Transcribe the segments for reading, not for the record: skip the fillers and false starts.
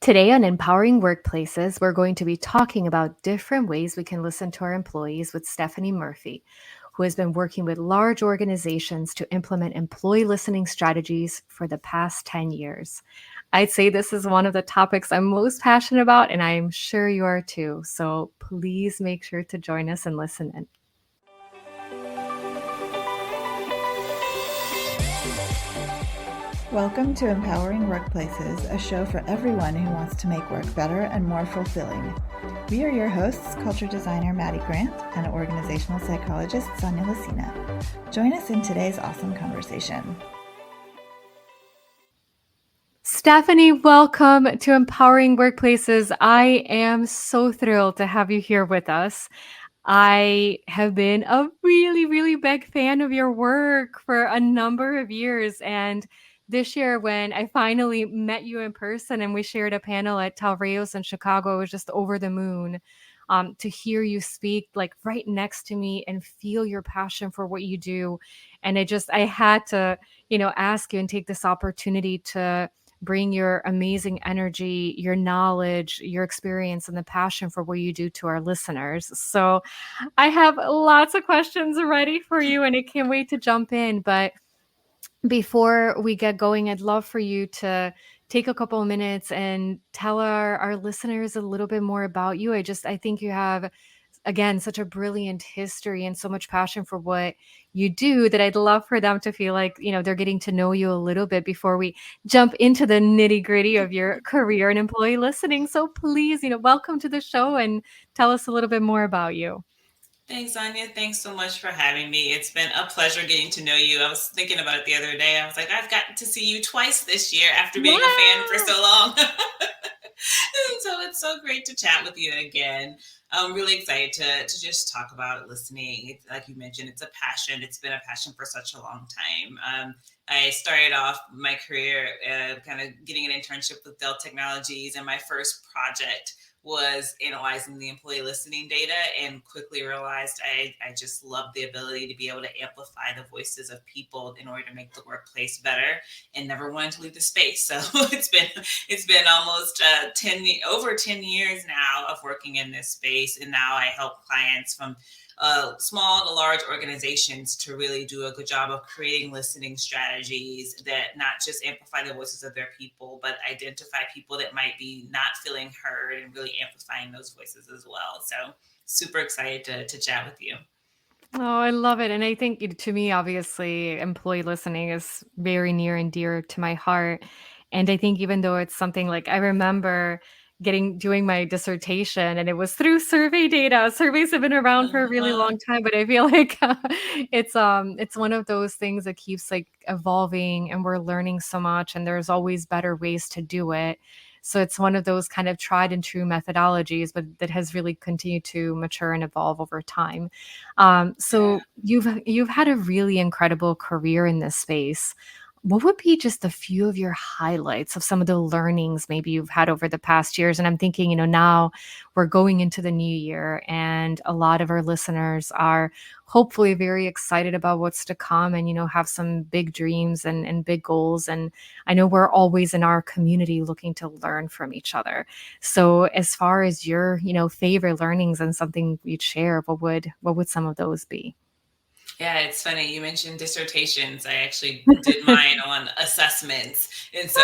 Today on Empowering Workplaces, we're going to be talking about different ways we can listen to our employees with Stephanie Murphy, who has been working with large organizations to implement employee listening strategies for the past 10 years. I'd say this is one of the topics I'm most passionate about, and I'm sure you are too. So please make sure to join us and listen in. Welcome to Empowering Workplaces, a show for everyone who wants to make work better and more fulfilling. We are your hosts, culture designer Maddie Grant and organizational psychologist Sonia Lucina. Join us in today's awesome conversation. Stephanie, welcome to Empowering Workplaces. I am so thrilled to have you here with us. I have been a really, really big fan of your work for a number of years. And this year, when I finally met you in person and we shared a panel at Talreos in Chicago, I was just over the moon to hear you speak like right next to me and feel your passion for what you do. And I had to, ask you and take this opportunity to bring your amazing energy, your knowledge, your experience, and the passion for what you do to our listeners. So I have lots of questions ready for you, and I can't wait to jump in. But before we get going, I'd love for you to take a couple of minutes and tell our listeners a little bit more about you. I think you have, again, such a brilliant history and so much passion for what you do that I'd love for them to feel like, they're getting to know you a little bit before we jump into the nitty gritty of your career and employee listening. So please, welcome to the show and tell us a little bit more about you. Thanks, Anya. Thanks so much for having me. It's been a pleasure getting to know you. I was thinking about it the other day. I was like, I've gotten to see you twice this year after being a fan for so long. And so it's so great to chat with you again. I'm really excited to just talk about listening. Like you mentioned, it's a passion. It's been a passion for such a long time. I started off my career kind of getting an internship with Dell Technologies, and my first project was analyzing the employee listening data and quickly realized I just love the ability to be able to amplify the voices of people in order to make the workplace better, and never wanted to leave the space. So it's been almost over 10 years now of working in this space. And now I help clients from small to large organizations to really do a good job of creating listening strategies that not just amplify the voices of their people, but identify people that might be not feeling heard and really amplifying those voices as well. So super excited to chat with you. Oh, I love it. And I think to me, obviously, employee listening is very near and dear to my heart. And I think even though it's something like I remember doing my dissertation and it was through survey data. Surveys have been around for a really long time, but I feel like it's one of those things that keeps like evolving and we're learning so much and there's always better ways to do it. So it's one of those kind of tried and true methodologies, but that has really continued to mature and evolve over time. So you've had a really incredible career in this space. What would be just a few of your highlights of some of the learnings maybe you've had over the past years? And I'm thinking, now we're going into the new year and a lot of our listeners are hopefully very excited about what's to come and, have some big dreams and big goals. And I know we're always in our community looking to learn from each other. So as far as your, favorite learnings and something you'd share, what would some of those be? Yeah, it's funny. You mentioned dissertations. I actually did mine on assessments. And so,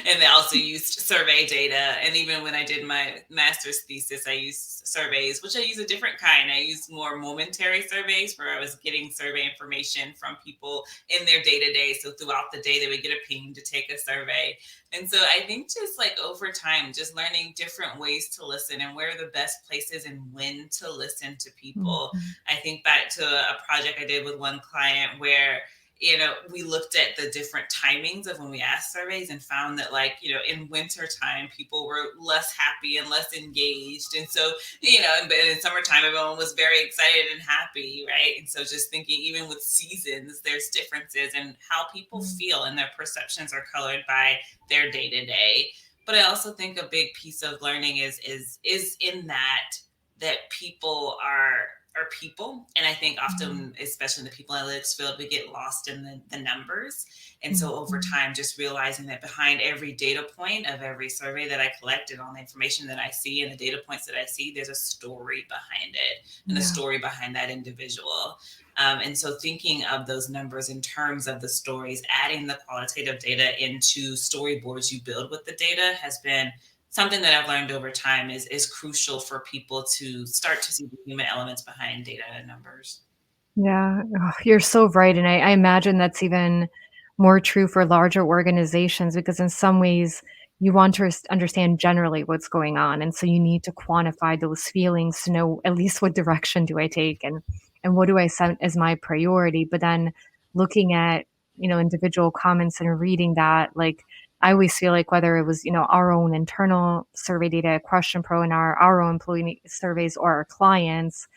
and I also used survey data. And even when I did my master's thesis, I used surveys, which I use a different kind. I used more momentary surveys where I was getting survey information from people in their day to day. So throughout the day, they would get a ping to take a survey. And so I think just like over time, just learning different ways to listen and where are the best places and when to listen to people. Mhm. I think back to a project I did with one client where, we looked at the different timings of when we asked surveys and found that in winter time, people were less happy and less engaged. And so, but in summertime, everyone was very excited and happy. Right. And so just thinking, even with seasons, there's differences in how people feel and their perceptions are colored by their day to day. But I also think a big piece of learning is in that people are are people. And I think often, especially in the people analytics field, we get lost in the numbers. And so over Mhm. time, just realizing that behind every data point of every survey that I collected, on the information that I see and the data points that I see, there's a story behind it and a Yeah. story behind that individual. And so thinking of those numbers in terms of the stories, adding the qualitative data into storyboards you build with the data has been something that I've learned over time is crucial for people to start to see the human elements behind data and numbers. Yeah, ugh, you're so right, and I imagine that's even more true for larger organizations because in some ways you want to understand generally what's going on, and so you need to quantify those feelings to know at least what direction do I take and what do I set as my priority. But then looking at, individual comments and reading that, like I always feel like whether it was, our own internal survey data, Question Pro, and our own employee surveys or our clients,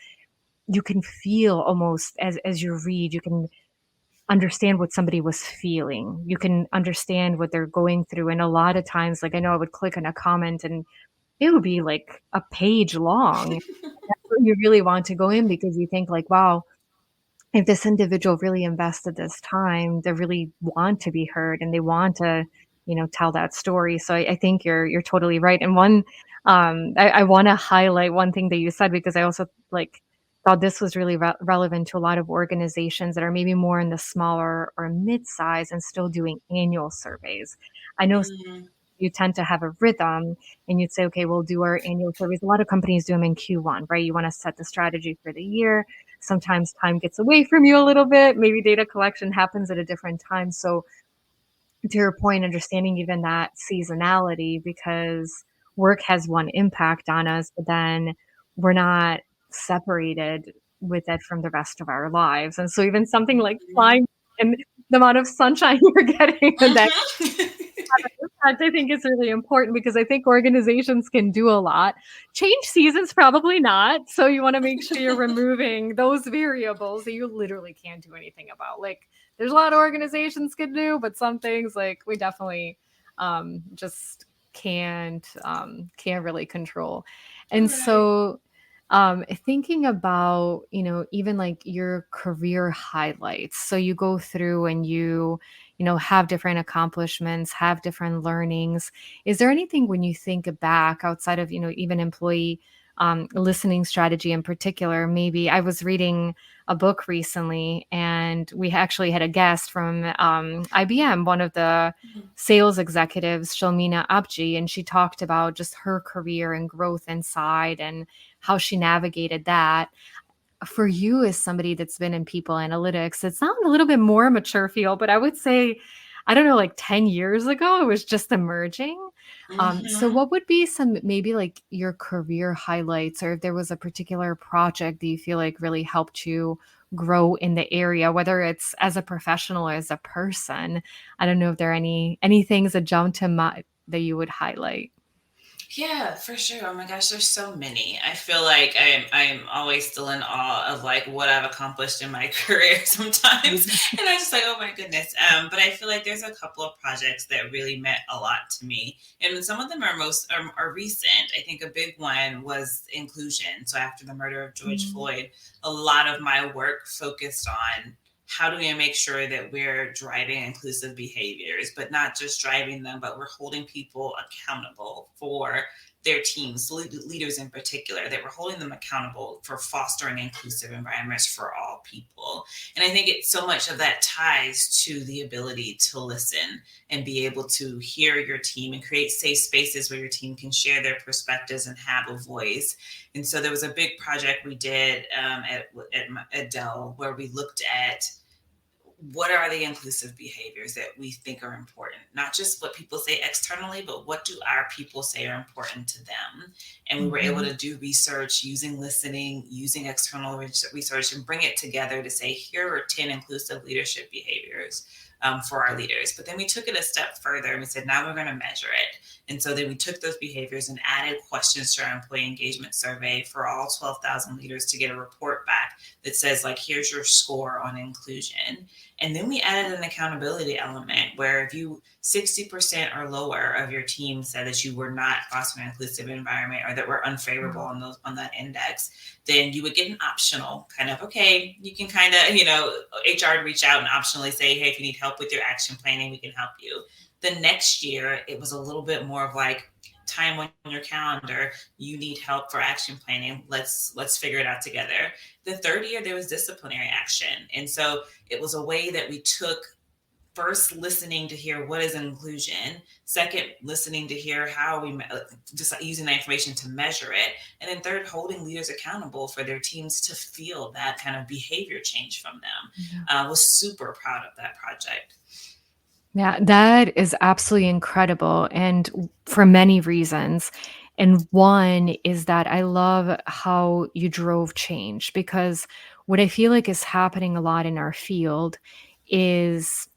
you can feel almost as you read, you can understand what somebody was feeling. You can understand what they're going through, and a lot of times, like, I know I would click on a comment and it would be, like, a page long. That's where you really want to go in because you think like, "Wow, if this individual really invested this time, they really want to be heard and they want to, tell that story." So I think you're totally right. And I want to highlight one thing that you said because I also like thought this was really relevant to a lot of organizations that are maybe more in the smaller or mid-size and still doing annual surveys. I know Mm, you tend to have a rhythm and you'd say, okay, we'll do our annual surveys. A lot of companies do them in Q1, right? You want to set the strategy for the year. Sometimes time gets away from you a little bit. Maybe data collection happens at a different time. So, to your point, understanding even that seasonality because work has one impact on us, but then we're not separated with it from the rest of our lives. And so, even something like mhm, climate and the amount of sunshine you're getting and that mhm. impact, I think is really important because I think organizations can do a lot. Change seasons, probably not. So you want to make sure you're removing those variables that you literally can't do anything about. Like there's a lot of organizations can do, but some things like we definitely just can't really control. And Right. so thinking about, even like your career highlights. So you go through and have different accomplishments, have different learnings. Is there anything when you think back outside of, even employee listening strategy in particular? Maybe I was reading a book recently and we actually had a guest from IBM, one of the sales executives, Shalmina Apji, and she talked about just her career and growth inside and how she navigated that. For you as somebody that's been in people analytics, it sounds a little bit more mature feel, but I would say, I don't know, like 10 years ago, it was just emerging. So Mhm. what would be some maybe like your career highlights, or if there was a particular project that you feel like really helped you grow in the area, whether it's as a professional or as a person? I don't know if there are any things that jump to mind that you would highlight. Yeah, for sure. Oh my gosh, there's so many. I feel like I'm always still in awe of like what I've accomplished in my career sometimes. Mhm. And I'm just like, oh my goodness. But I feel like there's a couple of projects that really meant a lot to me. And some of them are recent. I think a big one was inclusion. So after the murder of George Mm, Floyd, a lot of my work focused on how do we make sure that we're driving inclusive behaviors, but not just driving them, but we're holding people accountable for their teams, leaders in particular, that we're holding them accountable for fostering inclusive environments for all people. And I think it's so much of that ties to the ability to listen and be able to hear your team and create safe spaces where your team can share their perspectives and have a voice. And so there was a big project we did at Dell where we looked at what are the inclusive behaviors that we think are important, not just what people say externally, but what do our people say are important to them. And we were able mhm, to do research using listening, using external research, and bring it together to say here are 10 inclusive leadership behaviors. for our leaders. But then we took it a step further and we said, now we're going to measure it. And so then we took those behaviors and added questions to our employee engagement survey for all 12,000 leaders to get a report back that says, like, here's your score on inclusion. And then we added an accountability element where if you 60% or lower of your team said that you were not fostering an inclusive environment or that were unfavorable on that index, then you would get an optional kind of, okay, you can kind of, HR would reach out and optionally say, hey, if you need help with your action planning, we can help you. The next year, it was a little bit more of like, time on your calendar, you need help for action planning, let's figure it out together. The third year, there was disciplinary action. And so it was a way that we took, first listening to hear what is inclusion, second listening to hear how we just using that information to measure it, and then third, holding leaders accountable for their teams to feel that kind of behavior change from them. Was super proud of that project. Yeah, that is absolutely incredible, and for many reasons. And one is that I love how you drove change, because what I feel like is happening a lot in our field is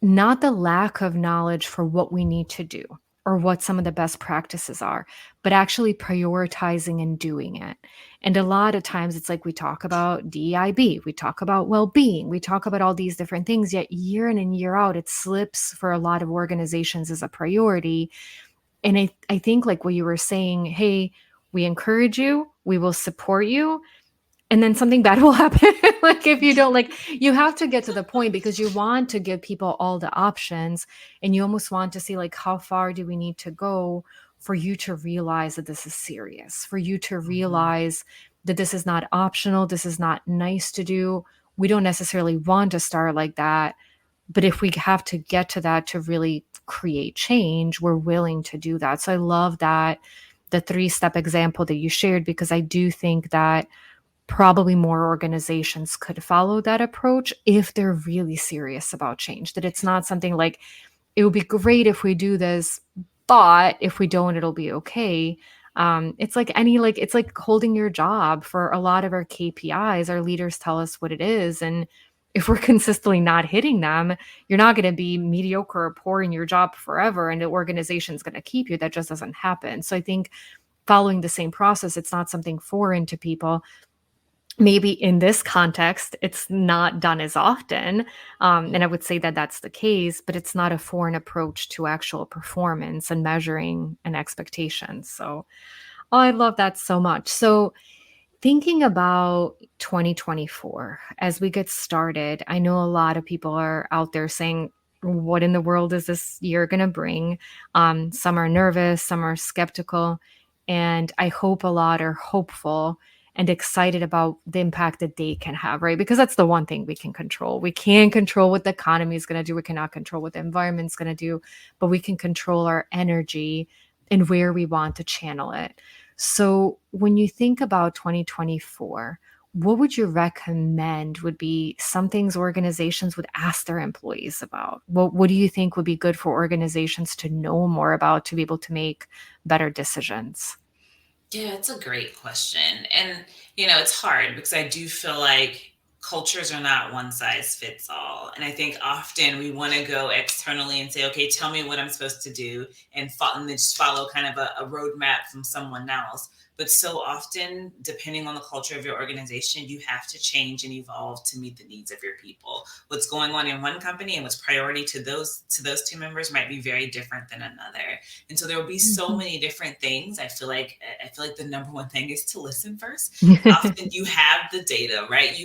not the lack of knowledge for what we need to do or what some of the best practices are, but actually prioritizing and doing it. And a lot of times it's like we talk about DEIB, we talk about well-being, we talk about all these different things, yet year in and year out, it slips for a lot of organizations as a priority. And I think like what you were saying, hey, we encourage you, we will support you, and then something bad will happen. Like if you don't, like, you have to get to the point because you want to give people all the options, and you almost want to see like how far do we need to go for you to realize that this is serious, for you to realize that this is not optional, this is not nice to do. We don't necessarily want to start like that, but if we have to get to that to really create change, we're willing to do that. So I love that, the 3-step example that you shared, because I do think that probably more organizations could follow that approach if they're really serious about change. That it's not something like, it would be great if we do this, but if we don't, it'll be okay. It's like it's like holding your job. For a lot of our KPIs, our leaders tell us what it is. And if we're consistently not hitting them, you're not going to be mediocre or poor in your job forever. And the organization's going to keep you. That just doesn't happen. So I think following the same process, it's not something foreign to people. Maybe in this context, it's not done as often. And I would say that that's the case, but it's not a foreign approach to actual performance and measuring and expectations. So, oh, I love that so much. So, thinking about 2024 as we get started, I know a lot of people are out there saying, what in the world is this year going to bring? Some are nervous, some are skeptical. And I hope a lot are hopeful and excited about the impact that they can have, right? Because that's the one thing we can control. We can't control what the economy is going to do. We cannot control what the environment is going to do, but we can control our energy and where we want to channel it. So when you think about 2024, what would you recommend would be some things organizations would ask their employees about? What do you think would be good for organizations to know more about to be able to make better decisions? Yeah, it's a great question. And, it's hard because I do feel like cultures are not one size fits all. And I think often we want to go externally and say, okay, tell me what I'm supposed to do, and then just follow kind of a roadmap from someone else. But so often, depending on the culture of your organization, you have to change and evolve to meet the needs of your people. What's going on in one company and what's priority to those team members might be very different than another. And so there will be so many different things. I feel like the number one thing is to listen first. Often you have the data, right?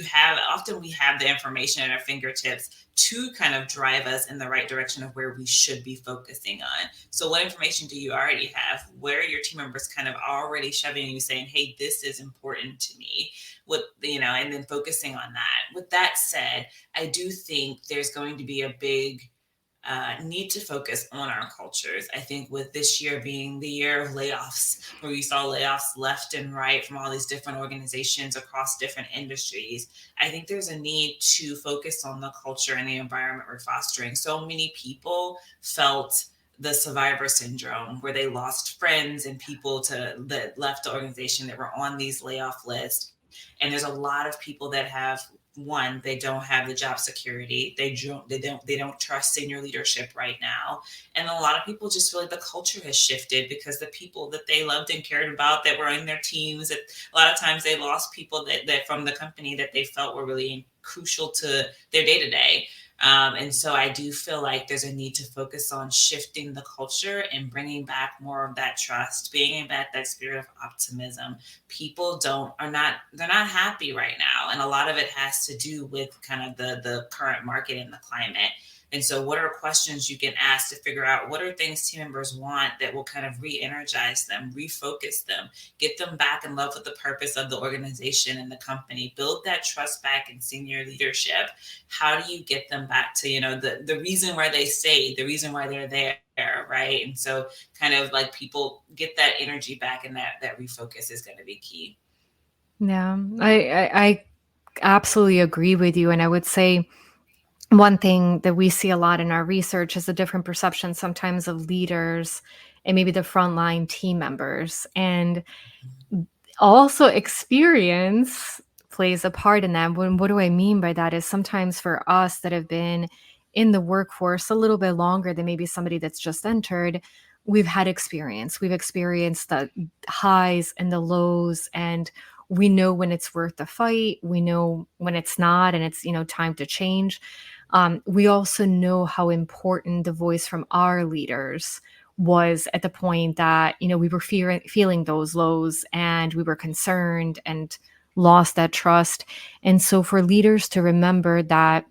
Often we have the information at our fingertips to kind of drive us in the right direction of where we should be focusing on. So what information do you already have? Where are your team members kind of already shoving you, saying, hey, this is important to me? And then focusing on that. With that said, I do think there's going to be a big need to focus on our cultures. I think with this year being the year of layoffs, where we saw layoffs left and right from all these different organizations across different industries, I think there's a need to focus on the culture and the environment we're fostering. So many people felt the survivor syndrome, where they lost friends and people that left the organization that were on these layoff lists. And there's a lot of people that have one, they don't have the job security. They don't trust senior leadership right now. And a lot of people just feel like the culture has shifted because the people that they loved and cared about that were in their teams, that a lot of times they lost people that from the company that they felt were really crucial to their day to day. And so I do feel like there's a need to focus on shifting the culture and bringing back more of that trust, bringing back that spirit of optimism. People don't are not they're not happy right now, and a lot of it has to do with kind of the current market and the climate. And so, what are questions you can ask to figure out what are things team members want that will kind of re-energize them, refocus them, get them back in love with the purpose of the organization and the company, build that trust back in senior leadership. How do you get them back to, the reason why they stayed, the reason why they're there, right? And so kind of like people get that energy back, and that refocus is going to be key. Yeah, I absolutely agree with you. And I would say one thing that we see a lot in our research is a different perception sometimes of leaders and maybe the frontline team members. And also experience plays a part in that. What do I mean by that is sometimes for us that have been in the workforce a little bit longer than maybe somebody that's just entered, we've had experience. We've experienced the highs and the lows, and we know when it's worth the fight. We know when it's not, and it's, time to change. We also know how important the voice from our leaders was at the point that we were feeling those lows, and we were concerned and lost that trust. And so for leaders to remember that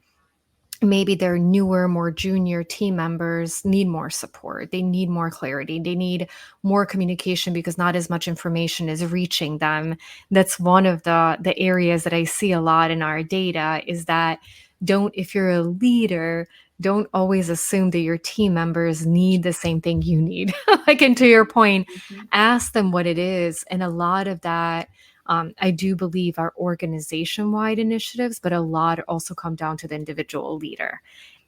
maybe their newer, more junior team members need more support. They need more clarity. They need more communication because not as much information is reaching them. That's one of the areas that I see a lot in our data is that if you're a leader, don't always assume that your team members need the same thing you need. Like, and to your point, ask them what it is. And a lot of that I do believe are organization-wide initiatives, but a lot also come down to the individual leader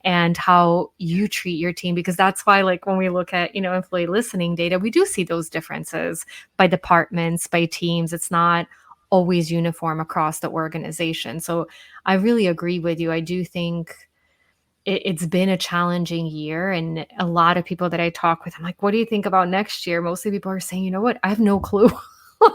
and how you treat your team, because that's why, like, when we look at, employee listening data, we do see those differences by departments, by teams. It's not always uniform across the organization. So I really agree with you. I do think it's been a challenging year, and a lot of people that I talk with, I'm like, what do you think about next year? Mostly people are saying, you know what? I have no clue.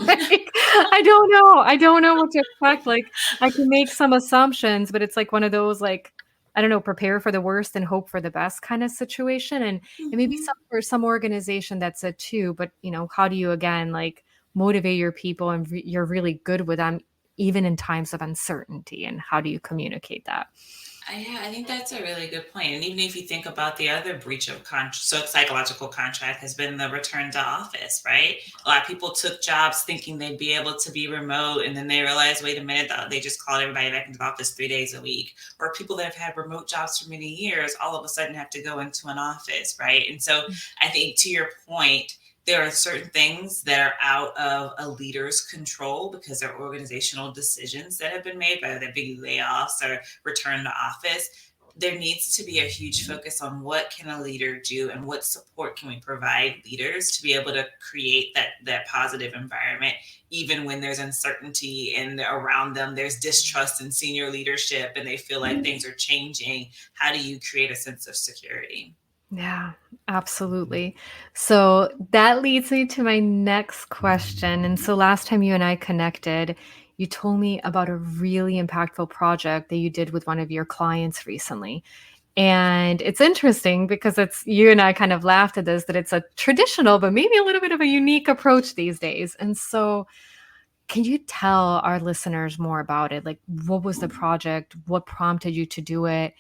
Like, I don't know. I don't know what to expect. Like, I can make some assumptions, but it's like one of those, like, I don't know, prepare for the worst and hope for the best kind of situation. And maybe for some organization that's it too. But how do you again like motivate your people and you're really good with them even in times of uncertainty? And how do you communicate that? Yeah, I think that's a really good point. And even if you think about the other breach of psychological contract has been the return to office, right? A lot of people took jobs thinking they'd be able to be remote, and then they realized, wait a minute, they just called everybody back into the office 3 days a week. Or people that have had remote jobs for many years all of a sudden have to go into an office, right? And so I think to your point, there are certain things that are out of a leader's control because they're organizational decisions that have been made, whether they're big layoffs or return to office. There needs to be a huge focus on what can a leader do and what support can we provide leaders to be able to create that positive environment, even when there's uncertainty and around them, there's distrust in senior leadership and they feel like things are changing. How do you create a sense of security? Yeah, absolutely. So that leads me to my next question. And so last time you and I connected, you told me about a really impactful project that you did with one of your clients recently. And it's interesting because you and I kind of laughed at this, that it's a traditional, but maybe a little bit of a unique approach these days. And so can you tell our listeners more about it? Like, what was the project? What prompted you to do it?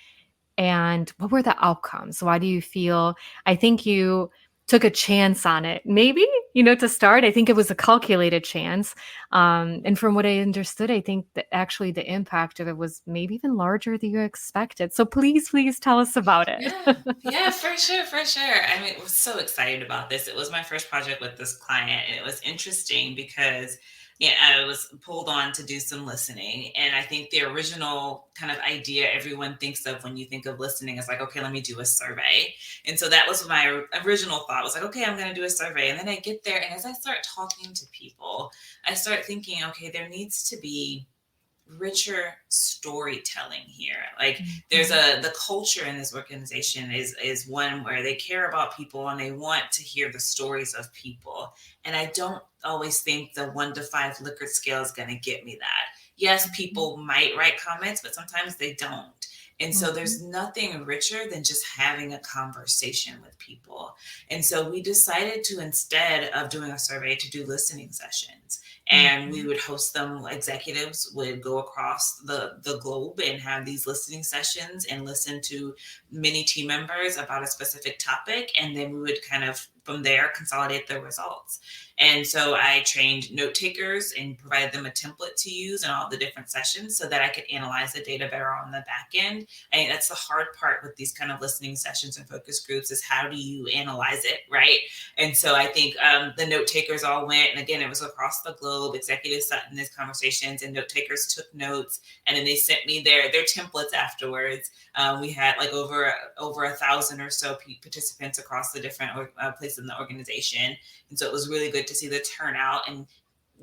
And what were the outcomes? Why do you feel I think you took a chance on it? Maybe, to start, I think it was a calculated chance. And from what I understood, I think that actually the impact of it was maybe even larger than you expected. So please tell us about it. Yeah, for sure, for sure. I mean, I was so excited about this. It was my first project with this client, and it was interesting because I was pulled on to do some listening. And I think the original kind of idea everyone thinks of when you think of listening is like, okay, let me do a survey. And so that was my original thought was like, okay, I'm going to do a survey. And then I get there, and as I start talking to people, I start thinking, okay, there needs to be richer storytelling here. Like there's Mhm. the culture in this organization is one where they care about people and they want to hear the stories of people. And I don't always think the 1 to 5 Likert scale is going to get me that. Yes, Mhm. people might write comments, but sometimes they don't. And so Mhm. there's nothing richer than just having a conversation with people. And so we decided to, instead of doing a survey, to do listening sessions. And we Mhm. would host them. Executives would go across the globe and have these listening sessions and listen to many team members about a specific topic. And then we would kind of, from there, consolidate the results. And so I trained note takers and provided them a template to use in all the different sessions so that I could analyze the data better on the back end. I think that's the hard part with these kind of listening sessions and focus groups, is how do you analyze it, right? And so I think the note takers all went, and again, it was across the globe. Executives sat in these conversations, and note takers took notes, and then they sent me their templates afterwards. We had like over 1,000 or so participants across the different places in the organization, and so it was really good to see the turnout. And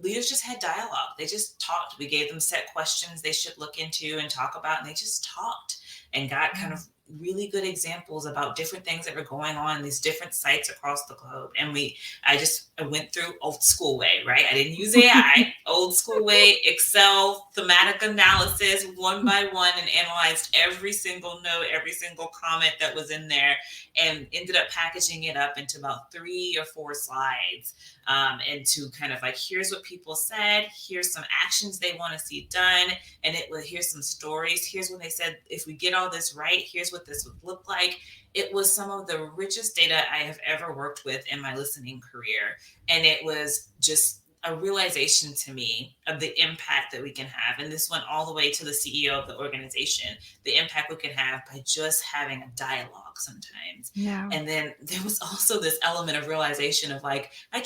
leaders just had dialogue. They just talked. We gave them set questions they should look into and talk about, and they just talked and got kind of really good examples about different things that were going on in these different sites across the globe. And I went through old school way, right? I didn't use AI, old school way, Excel, thematic analysis, one by one, and analyzed every single note, every single comment that was in there, and ended up packaging it up into about 3 or 4 slides, and to kind of like, here's what people said, here's some actions they want to see done, and it was, here's some stories, here's when they said, if we get all this right, here's what this would look like. It was some of the richest data I have ever worked with in my listening career. And it was just a realization to me of the impact that we can have. And this went all the way to the CEO of the organization, the impact we can have by just having a dialogue sometimes. Yeah. And then there was also this element of realization of like, I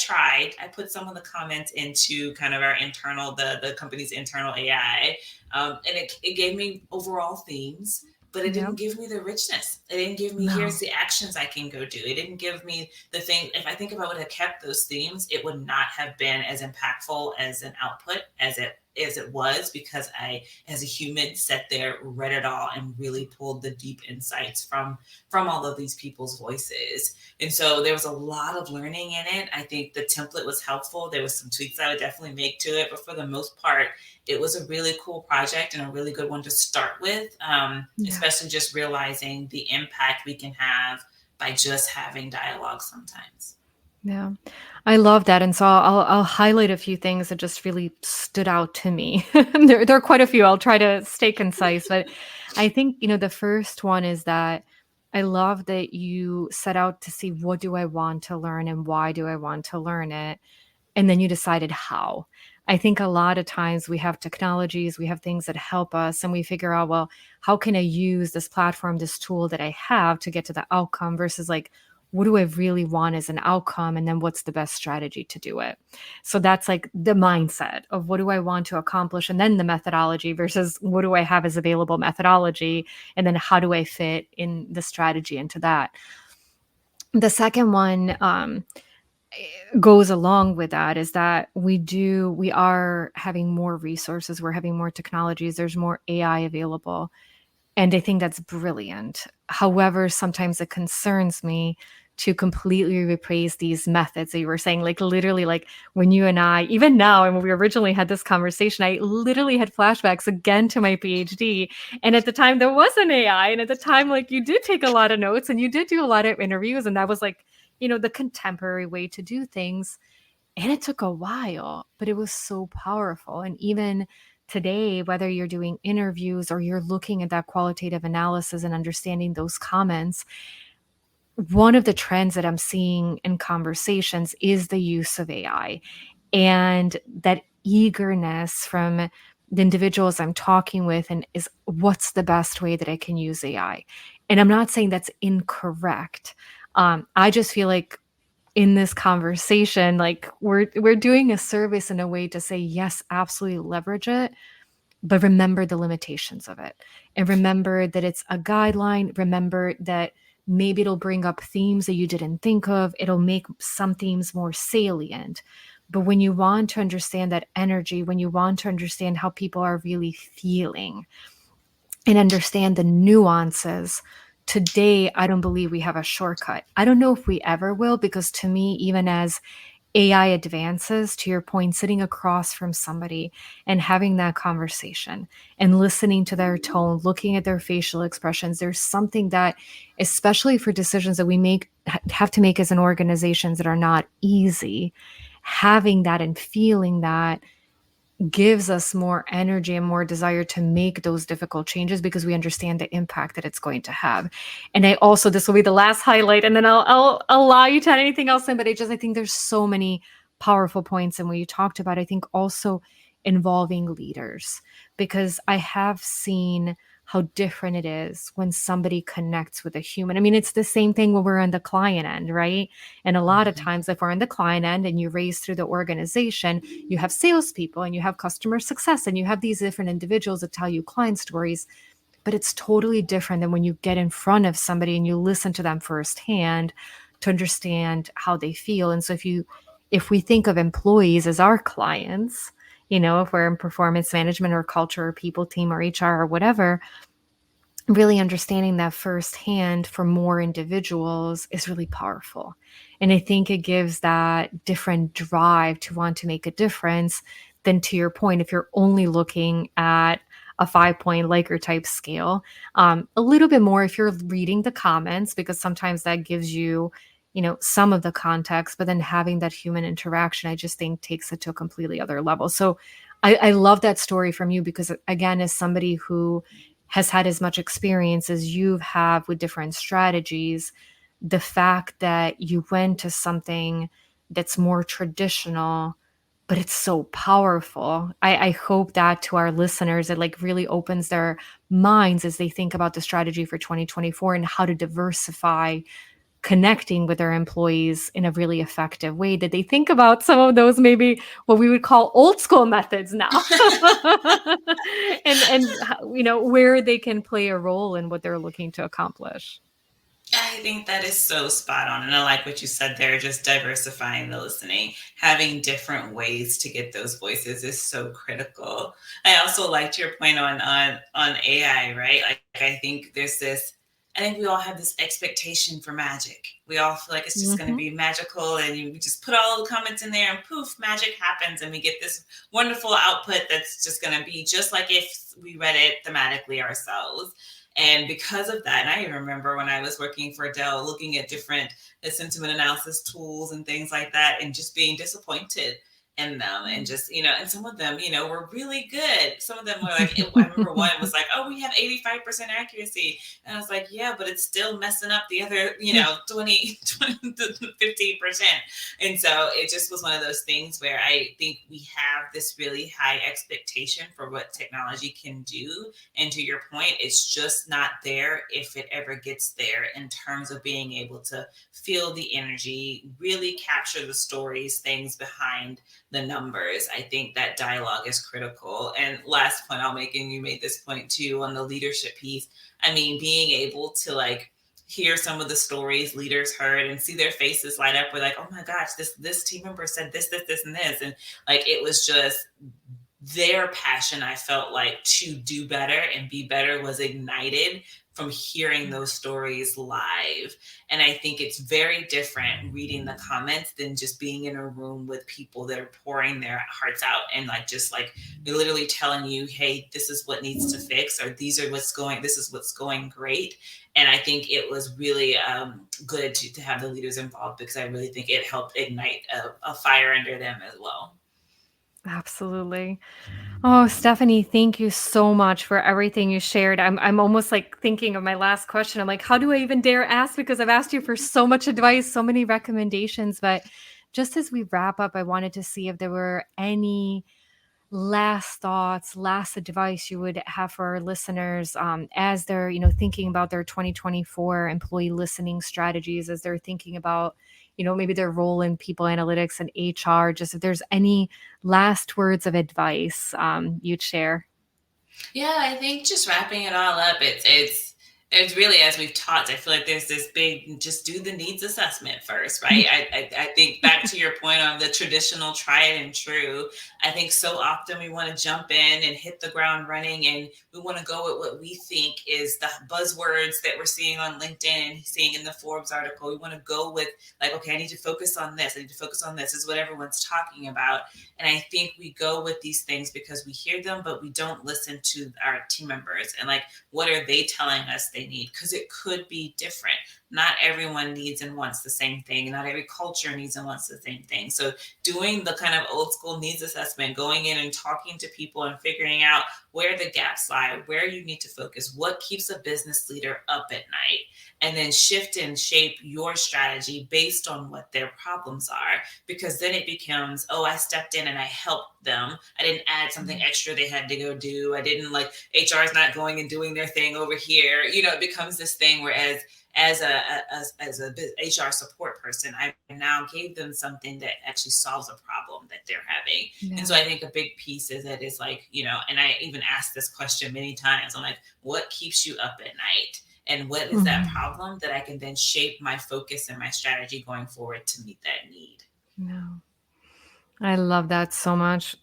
put some of the comments into kind of our internal, the company's internal AI. And it gave me overall themes, but it Yep. didn't give me the richness. It didn't give me, here's No. the actions I can go do. It didn't give me the thing. If I think about what had kept those themes, it would not have been as impactful as an output as it was, because I, as a human, sat there, read it all, and really pulled the deep insights from all of these people's voices. And so there was a lot of learning in it. I think the template was helpful. There was some tweaks I would definitely make to it, but for the most part, it was a really cool project and a really good one to start with, Yeah. especially just realizing the impact we can have by just having dialogue sometimes. Yeah. I love that, and so I'll highlight a few things that just really stood out to me. There are quite a few. I'll try to stay concise, but I think, the first one is that I love that you set out to see, what do I want to learn and why do I want to learn it? And then you decided how. I think a lot of times we have technologies, we have things that help us, and we figure out, well, how can I use this platform, this tool that I have to get to the outcome, versus like, what do I really want as an outcome? And then what's the best strategy to do it? So that's like the mindset of, what do I want to accomplish? And then the methodology versus, what do I have as available methodology? And then how do I fit in the strategy into that? The second one, goes along with that, is that we are having more resources, we're having more technologies, there's more AI available, and I think that's brilliant. However, sometimes it concerns me to completely replace these methods that you were saying, like literally, like when you and I, even now, and when we originally had this conversation, I literally had flashbacks again to my PhD. And at the time there was an AI. And at the time, like, you did take a lot of notes and you did do a lot of interviews. And that was like, the contemporary way to do things. And it took a while, but it was so powerful. And even today, whether you're doing interviews or you're looking at that qualitative analysis and understanding those comments, one of the trends that I'm seeing in conversations is the use of AI, and that eagerness from the individuals I'm talking with, and is, what's the best way that I can use AI? And I'm not saying that's incorrect. I just feel like in this conversation, like we're doing a service in a way to say, yes, absolutely leverage it, but remember the limitations of it. And remember that it's a guideline. Remember that maybe it'll bring up themes that you didn't think of. It'll make some themes more salient. But when you want to understand that energy, when you want to understand how people are really feeling and understand the nuances, today, I don't believe we have a shortcut. I don't know if we ever will, because to me, even as AI advances, to your point, sitting across from somebody and having that conversation and listening to their tone, looking at their facial expressions, there's something that, especially for decisions that we have to make as an organizations that are not easy, having that and feeling that gives us more energy and more desire to make those difficult changes because we understand the impact that it's going to have. And I also, this will be the last highlight, and then I'll allow you to add anything else in. But I think there's so many powerful points in what you talked about. I think also involving leaders, because I have seen how different it is when somebody connects with a human. I mean, it's the same thing when we're on the client end, right? And a lot of Mhm. times, if we're on the client end and you raise through the organization, you have salespeople and you have customer success and you have these different individuals that tell you client stories. But it's totally different than when you get in front of somebody and you listen to them firsthand to understand how they feel. And so if we think of employees as our clients, if we're in performance management or culture or people team or HR or whatever, really understanding that firsthand for more individuals is really powerful. And I think it gives that different drive to want to make a difference than, to your point, if you're only looking at a 5 point Likert type scale. A little bit more if you're reading the comments, because sometimes that gives you, some of the context, but then having that human interaction, I just think takes it to a completely other level. So I love that story from you because, again, as somebody who has had as much experience as you have with different strategies, the fact that you went to something that's more traditional, but it's so powerful. I hope that to our listeners, it like really opens their minds as they think about the strategy for 2024 and how to diversify connecting with their employees in a really effective way, that they think about some of those, maybe what we would call old school methods now. And where they can play a role in what they're looking to accomplish. I think that is so spot on. And I like what you said there, just diversifying the listening, having different ways to get those voices is so critical. I also liked your point on AI, right? Like I think there's this I think we all have this expectation for magic. We all feel like it's just going to Mhm. be magical, and you just put all the comments in there and poof, magic happens and we get this wonderful output that's just going to be just like if we read it thematically ourselves. And because of that, and I even remember when I was working for Dell, looking at different sentiment analysis tools and things like that, and just being disappointed in them. And just, and some of them, were really good. Some of them were like, I remember one was like, oh, we have 85% accuracy. And I was like, yeah, but it's still messing up the other, 20 to 15%. And so it just was one of those things where I think we have this really high expectation for what technology can do. And to your point, it's just not there if it ever gets there, in terms of being able to feel the energy, really capture the stories, things behind the numbers. I think that dialogue is critical. And last point I'll make, and you made this point too on the leadership piece. I mean, being able to like hear some of the stories leaders heard and see their faces light up with like, oh my gosh, this team member said this, and this. And like it was just their passion, I felt like, to do better and be better was ignited from hearing those stories live. And I think it's very different reading the comments than just being in a room with people that are pouring their hearts out and like just like they're literally telling you, hey, this is what needs to fix, or this is what's going great. And I think it was really good to have the leaders involved, because I really think it helped ignite a fire under them as well. Absolutely. Oh, Stephanie, thank you so much for everything you shared. I'm almost like thinking of my last question. I'm like, how do I even dare ask? Because I've asked you for so much advice, so many recommendations. But just as we wrap up, I wanted to see if there were any last thoughts, last advice you would have for our listeners, as they're, thinking about their 2024 employee listening strategies, as they're thinking about, maybe their role in people analytics and HR. Just if there's any last words of advice you'd share. Yeah, I think just wrapping it all up, it's It's really, as we've talked, I feel like there's this big, just do the needs assessment first, right? I think back to your point on the traditional tried and true. I think so often we want to jump in and hit the ground running, and we want to go with what we think is the buzzwords that we're seeing on LinkedIn and seeing in the Forbes article. We want to go with, like, okay, I need to focus on this. I need to focus on this, is what everyone's talking about. And I think we go with these things because we hear them, but we don't listen to our team members and, like, what are they telling us they need? Because it could be different. Not everyone needs and wants the same thing. Not every culture needs and wants the same thing. So doing the kind of old school needs assessment, going in and talking to people and figuring out where the gaps lie, where you need to focus, what keeps a business leader up at night, and then shift and shape your strategy based on what their problems are. Because then it becomes, oh, I stepped in and I helped them. I didn't add something extra they had to go do. I didn't, like, HR is not going and doing their thing over here. It becomes this thing where as a HR support person, I now gave them something that actually solves a problem that they're having. Yeah. And so I think a big piece is that is, like, and I even asked this question many times. I'm like, what keeps you up at night? And what is that problem that I can then shape my focus and my strategy going forward to meet that need? No. I love that so much.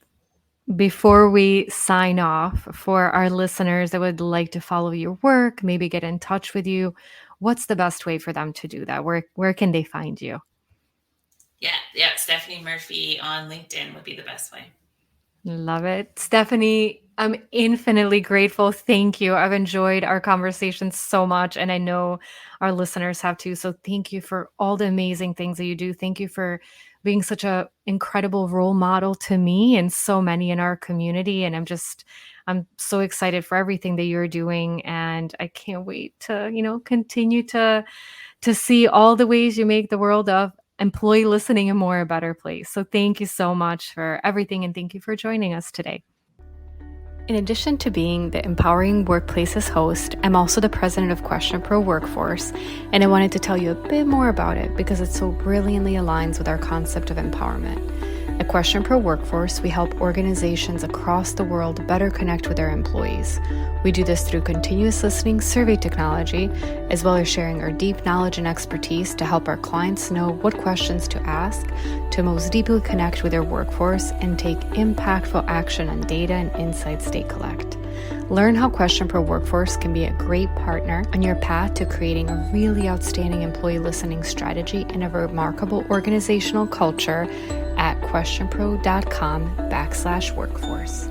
Before we sign off, for our listeners that would like to follow your work, maybe get in touch with you, what's the best way for them to do that? Where can they find you? Yeah. Stephanie Murphy on LinkedIn would be the best way. Love it. Stephanie, I'm infinitely grateful. Thank you. I've enjoyed our conversation so much, and I know our listeners have too. So thank you for all the amazing things that you do. Thank you for being such an incredible role model to me and so many in our community. And I'm so excited for everything that you're doing. And I can't wait to, continue to see all the ways you make the world of employee listening a better place. So thank you so much for everything, and thank you for joining us today. In addition to being the Empowering Workplaces host, I'm also the president of Question Pro Workforce, and I wanted to tell you a bit more about it because it so brilliantly aligns with our concept of empowerment. At Question Pro Workforce, we help organizations across the world better connect with their employees. We do this through continuous listening survey technology, as well as sharing our deep knowledge and expertise to help our clients know what questions to ask to most deeply connect with their workforce and take impactful action on data and insights they collect. Learn how Question Pro Workforce can be a great partner on your path to creating a really outstanding employee listening strategy and a remarkable organizational culture at questionpro.com/workforce.